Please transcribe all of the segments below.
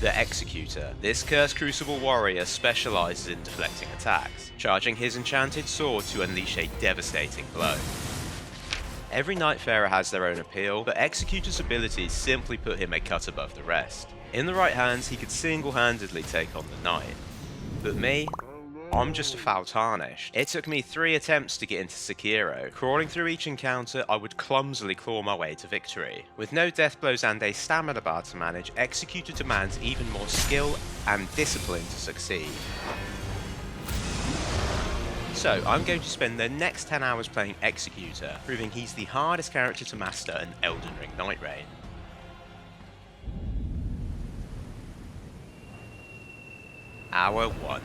The Executor. This cursed crucible warrior specialises in deflecting attacks, charging his enchanted sword to unleash a devastating blow. Every Nightfarer has their own appeal, but Executor's abilities simply put him a cut above the rest. In the right hands, he could single-handedly take on the Knight. But me? I'm just a foul tarnished. It took me 3 attempts to get into Sekiro. Crawling through each encounter, I would clumsily claw my way to victory. With no death blows and a stamina bar to manage, Executor demands even more skill and discipline to succeed. So, I'm going to spend the next 10 hours playing Executor, proving he's the hardest character to master in Elden Ring Nightreign. Hour 1.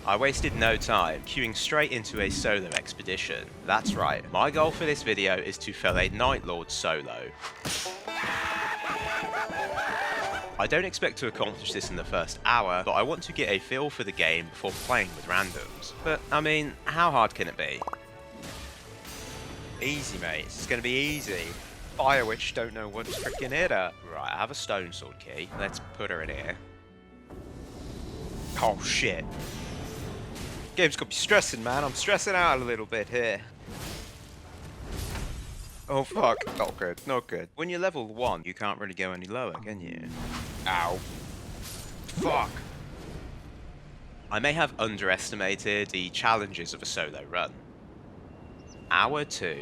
I wasted no time, queuing straight into a solo expedition. That's right, my goal for this video is to fell a Night Lord solo. I don't expect to accomplish this in the first hour, but I want to get a feel for the game before playing with randoms. But, I mean, how hard can it be? Easy, mate. It's gonna be easy. Fire Witch don't know what's freaking hit her. Right, I have a stone sword key. Let's put her in here. Oh, shit. Game's got me stressing, man. I'm stressing out a little bit here. Oh fuck, not good, not good. When you're level 1, you can't really go any lower, can you? Ow. Fuck. I may have underestimated the challenges of a solo run. Hour 2.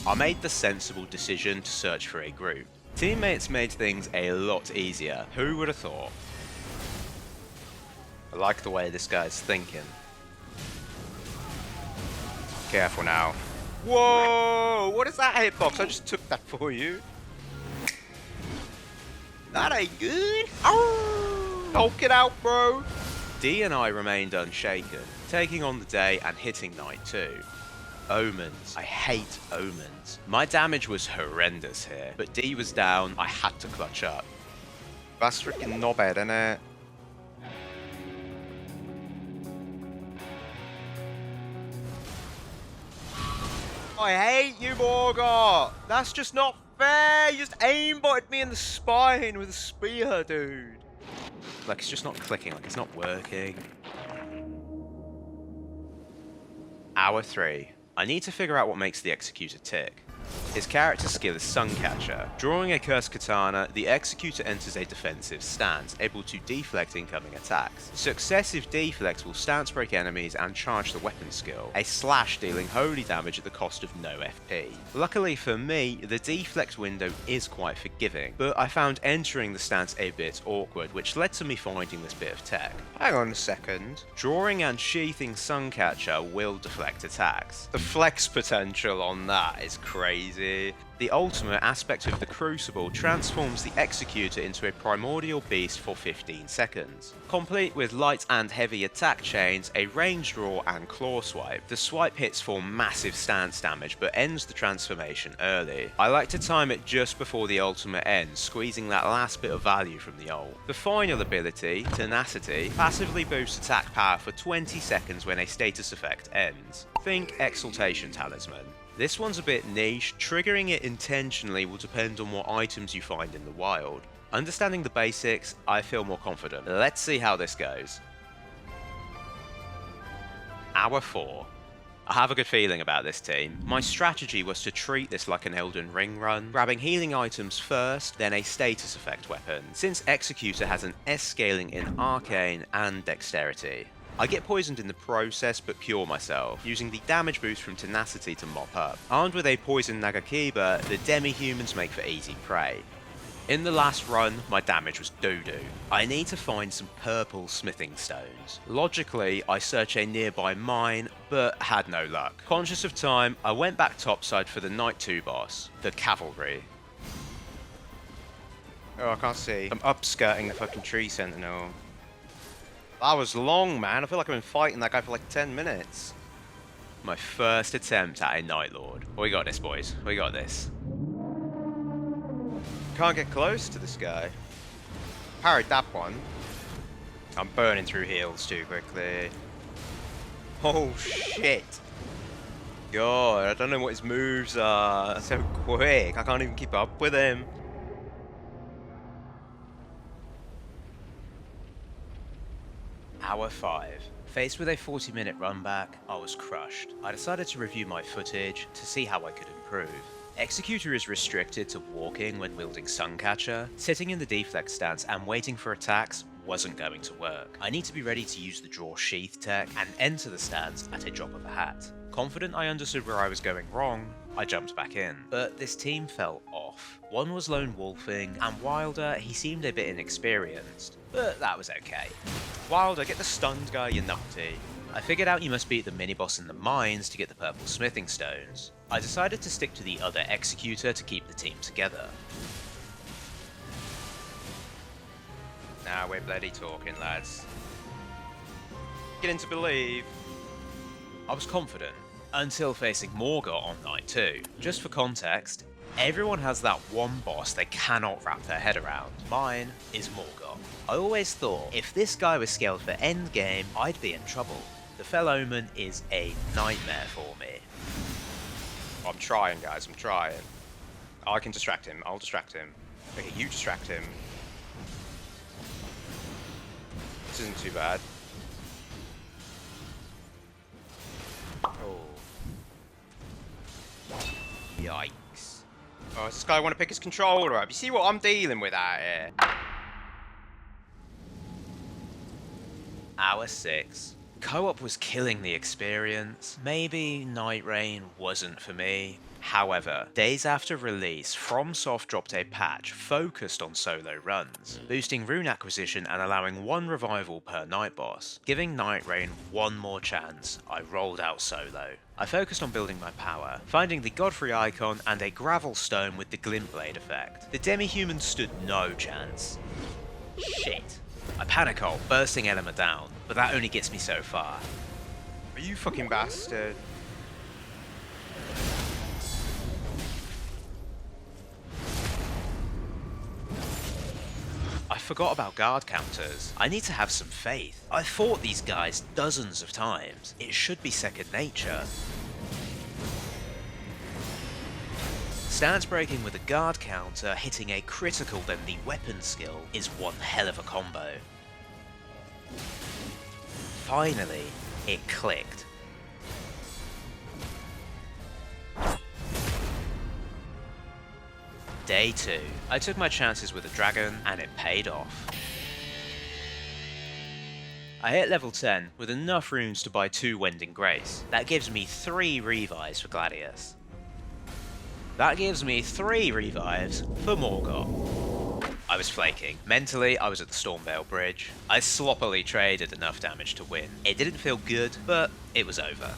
I made the sensible decision to search for a group. Teammates made things a lot easier. Who would have thought? I like the way this guy's thinking. Careful now. Whoa! What is that hitbox? I just took that for you. That ain't good. Ow! Hulk it out, bro. D and I remained unshaken, taking on the day and hitting night 2. Omens. I hate omens. My damage was horrendous here, but D was down. I had to clutch up. That's freaking knobhead, innit? I hate you, Morgoth! That's just not fair! You just aimbotted me in the spine with a spear, dude! Like, it's just not clicking, like, it's not working. Hour 3. I need to figure out what makes the Executor tick. His character skill is Suncatcher. Drawing a cursed katana, the Executor enters a defensive stance, able to deflect incoming attacks. Successive deflects will stance break enemies and charge the weapon skill, a slash dealing holy damage at the cost of no FP. Luckily for me, the deflect window is quite forgiving, but I found entering the stance a bit awkward, which led to me finding this bit of tech. Hang on a second. Drawing and sheathing Suncatcher will deflect attacks. The flex potential on that is crazy. The ultimate aspect of the crucible transforms the Executor into a primordial beast for 15 seconds. Complete with light and heavy attack chains, a range draw and claw swipe. The swipe hits for massive stance damage but ends the transformation early. I like to time it just before the ultimate ends, squeezing that last bit of value from the ult. The final ability, Tenacity, passively boosts attack power for 20 seconds when a status effect ends. Think Exaltation Talisman. This one's a bit niche, triggering it intentionally will depend on what items you find in the wild. Understanding the basics, I feel more confident. Let's see how this goes. Hour 4. I have a good feeling about this team. My strategy was to treat this like an Elden Ring run, grabbing healing items first, then a status effect weapon, since Executor has an S scaling in Arcane and Dexterity. I get poisoned in the process but cure myself, using the damage boost from Tenacity to mop up. Armed with a poison Nagakiba, the demi-humans make for easy prey. In the last run, my damage was doo-doo. I need to find some purple smithing stones. Logically, I search a nearby mine, but had no luck. Conscious of time, I went back topside for the Night 2 boss, the Cavalry. Oh, I can't see. I'm upskirting the fucking tree sentinel. That was long, man. I feel like I've been fighting that guy for like 10 minutes. My first attempt at a Night Lord. We got this, boys. We got this. Can't get close to this guy. Parried that one. I'm burning through heals too quickly. Oh, shit. God, I don't know what his moves are. So quick. I can't even keep up with him. Hour 5. Faced with a 40-minute run back, I was crushed. I decided to review my footage to see how I could improve. Executor is restricted to walking when wielding Suncatcher. Sitting in the deflect stance and waiting for attacks wasn't going to work. I need to be ready to use the draw sheath tech and enter the stance at a drop of a hat. Confident I understood where I was going wrong, I jumped back in. But this team fell off. One was lone wolfing, and Wilder, he seemed a bit inexperienced, but that was okay. Wilder, get the stunned guy, you numpty. I figured out you must beat the mini-boss in the mines to get the purple smithing stones. I decided to stick to the other Executor to keep the team together. Now we're bloody talking, lads. Beginning to believe. I was confident, until facing Morgott on night 2. Just for context, everyone has that one boss they cannot wrap their head around. Mine is Morgott. I always thought, if this guy was scaled for endgame, I'd be in trouble. The Fell Omen is a nightmare for me. I'm trying, guys, I'm trying. I can distract him, I'll distract him. Okay, you distract him. This isn't too bad. Oh. Yikes. Oh, does this guy want to pick his controller up? You see what I'm dealing with out here? Hour 6. Co-op was killing the experience. Maybe Nightreign wasn't for me. However, days after release, FromSoft dropped a patch focused on solo runs, boosting rune acquisition and allowing one revival per night boss. Giving Nightreign one more chance, I rolled out solo. I focused on building my power, finding the Godfrey icon and a gravel stone with the glint blade effect. The demi-human stood no chance. Shit. I panic ult, bursting Element down, but that only gets me so far. Are you fucking bastard? I forgot about guard counters. I need to have some faith. I've fought these guys dozens of times. It should be second nature. Stance breaking with a guard counter hitting a critical then the weapon skill is one hell of a combo. Finally, it clicked. Day 2. I took my chances with a dragon and it paid off. I hit level 10 with enough runes to buy 2 Wending Grace. That gives me 3 revives for Gladius. That gives me 3 revives for Morgott. I was flaking. Mentally, I was at the Stormveil Bridge. I sloppily traded enough damage to win. It didn't feel good, but it was over.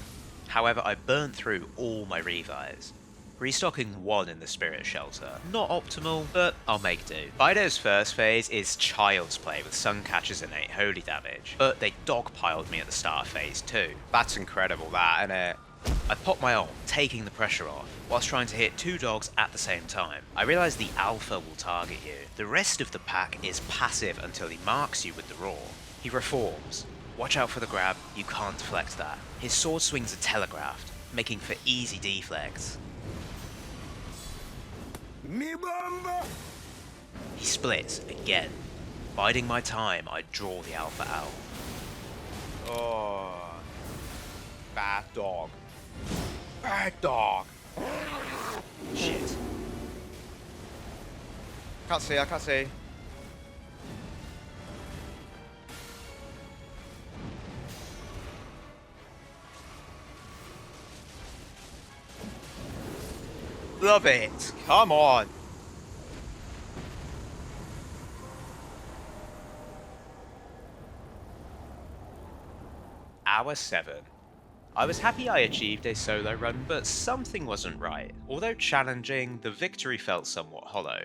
However, I burnt through all my revives. Restocking 1 in the Spirit Shelter. Not optimal, but I'll make do. Bido's first phase is child's play with Suncatcher's innate holy damage, but they dogpiled me at the start of phase 2. That's incredible, that, innit? I popped my ult, taking the pressure off, whilst trying to hit 2 dogs at the same time. I realised the alpha will target you. The rest of the pack is passive until he marks you with the roar. He reforms. Watch out for the grab, you can't deflect that. His sword swings are telegraphed, making for easy deflects. He splits again. Biding my time, I draw the alpha out. Oh, bad dog. Bad dog. Shit. Can't see, I can't see. Love it. Come on. Hour 7. I was happy I achieved a solo run, but something wasn't right. Although challenging, the victory felt somewhat hollow.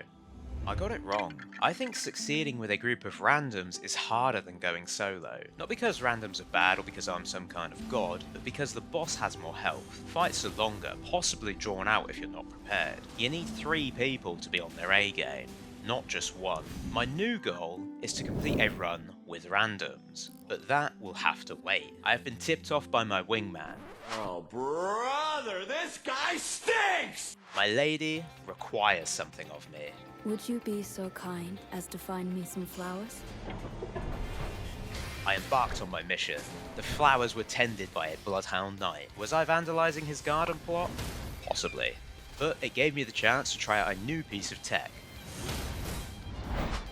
I got it wrong. I think succeeding with a group of randoms is harder than going solo. Not because randoms are bad or because I'm some kind of god, but because the boss has more health. Fights are longer, possibly drawn out if you're not prepared. You need 3 people to be on their A game, not just 1. My new goal is to complete a run with randoms, but that will have to wait. I have been tipped off by my wingman. Oh, brother, this guy stinks! My lady requires something of me. Would you be so kind as to find me some flowers? I embarked on my mission. The flowers were tended by a bloodhound knight. Was I vandalizing his garden plot? Possibly. But it gave me the chance to try out a new piece of tech.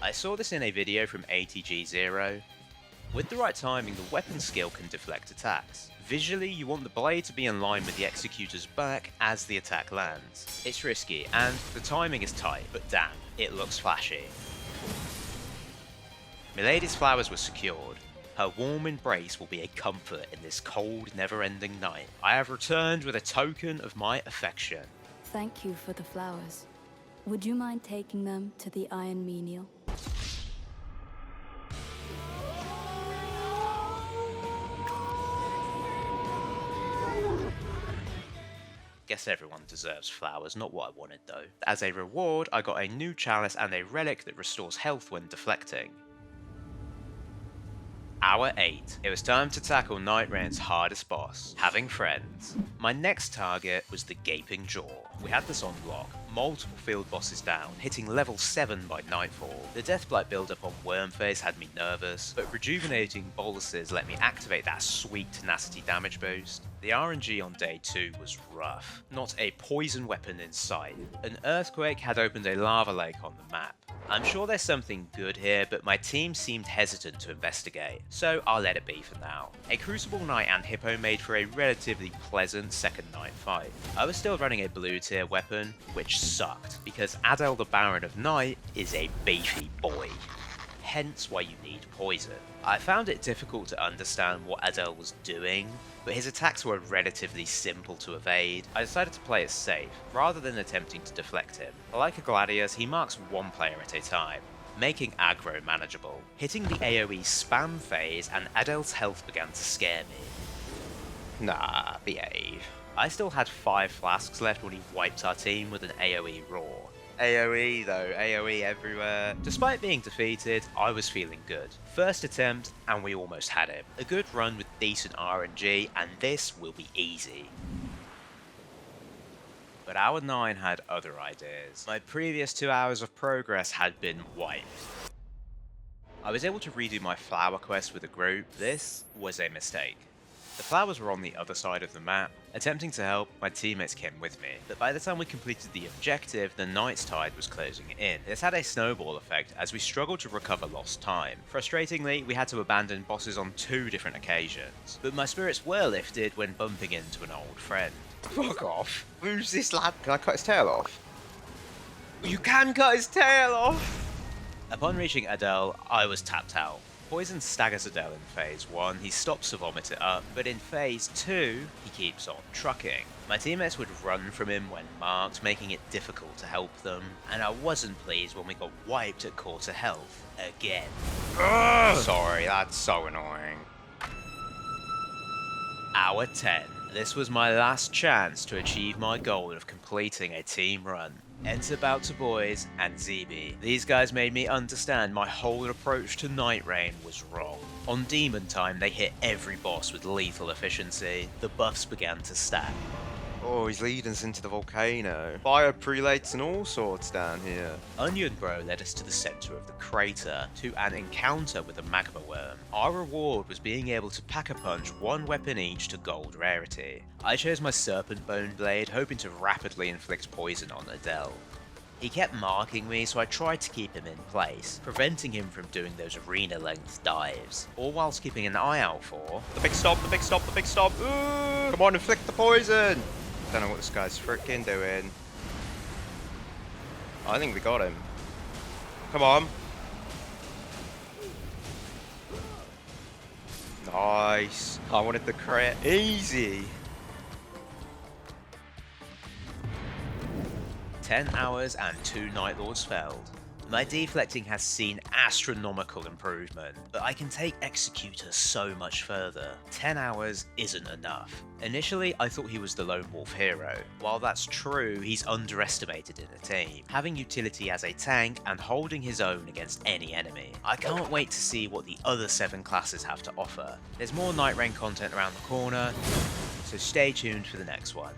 I saw this in a video from ATG0. With the right timing, the weapon skill can deflect attacks. Visually, you want the blade to be in line with the Executor's back as the attack lands. It's risky, and the timing is tight, but damn, it looks flashy. Milady's flowers were secured. Her warm embrace will be a comfort in this cold, never-ending night. I have returned with a token of my affection. Thank you for the flowers. Would you mind taking them to the Iron Menial? Guess everyone deserves flowers, not what I wanted though. As a reward, I got a new chalice and a relic that restores health when deflecting. Hour 8. It was time to tackle Nightreign's hardest boss, having friends. My next target was the Gaping Jaw. We had this on lock, multiple field bosses down, hitting level 7 by nightfall. The Deathblight build-up on Wormface had me nervous, but rejuvenating boluses let me activate that sweet tenacity damage boost. The RNG on day 2 was rough. Not a poison weapon in sight. An earthquake had opened a lava lake on the map. I'm sure there's something good here, but my team seemed hesitant to investigate, so I'll let it be for now. A Crucible Knight and Hippo made for a relatively pleasant second night fight. I was still running a blue tier weapon, which sucked, because Adel the Baron of Night is a beefy boy. Hence why you need poison. I found it difficult to understand what Adel was doing, but his attacks were relatively simple to evade. I decided to play it safe, rather than attempting to deflect him. Like a Gladius, he marks one player at a time, making aggro manageable. Hitting the AoE spam phase and Adel's health began to scare me. Nah, behave. I still had 5 flasks left when he wiped our team with an AoE roar. AoE though, AoE everywhere. Despite being defeated, I was feeling good. First attempt, and we almost had him. A good run with decent RNG, and this will be easy. But hour 9 had other ideas. My previous 2 hours of progress had been wiped. I was able to redo my flower quest with a group. This was a mistake. The flowers were on the other side of the map. Attempting to help, my teammates came with me, but by the time we completed the objective, the night's tide was closing in. This had a snowball effect as we struggled to recover lost time. Frustratingly, we had to abandon bosses on 2 different occasions, but my spirits were lifted when bumping into an old friend. Fuck off. Who's this lad? Can I cut his tail off? You can cut his tail off! Upon reaching Adel, I was tapped out. Poison staggers Adel in phase 1, he stops to vomit it up, but in phase 2, he keeps on trucking. My teammates would run from him when marked, making it difficult to help them, and I wasn't pleased when we got wiped at quarter health, again. Ugh! Sorry, that's so annoying. Hour 10. This was my last chance to achieve my goal of completing a team run. Enter Bouts Boys and ZB. These guys made me understand my whole approach to Nightreign was wrong. On Demon Time, they hit every boss with lethal efficiency. The buffs began to stack. Oh, he's leading us into the volcano. Fire prelates and all sorts down here. Onion Bro led us to the center of the crater, to an encounter with a magma worm. Our reward was being able to pack-a-punch 1 weapon each to gold rarity. I chose my Serpent Bone Blade, hoping to rapidly inflict poison on Adel. He kept marking me, so I tried to keep him in place, preventing him from doing those arena-length dives, all whilst keeping an eye out for... The big stop, the big stop, the big stop! Ooh, come on, inflict the poison! Don't know what this guy's freaking doing. I think we got him. Come on. Nice. I wanted the crit. Easy. 10 hours and 2 Night Lords felled. My deflecting has seen astronomical improvement, but I can take Executor so much further. 10 hours isn't enough. Initially, I thought he was the lone wolf hero. While that's true, he's underestimated in a team, having utility as a tank and holding his own against any enemy. I can't wait to see what the other 7 classes have to offer. There's more Nightreign content around the corner, so stay tuned for the next one.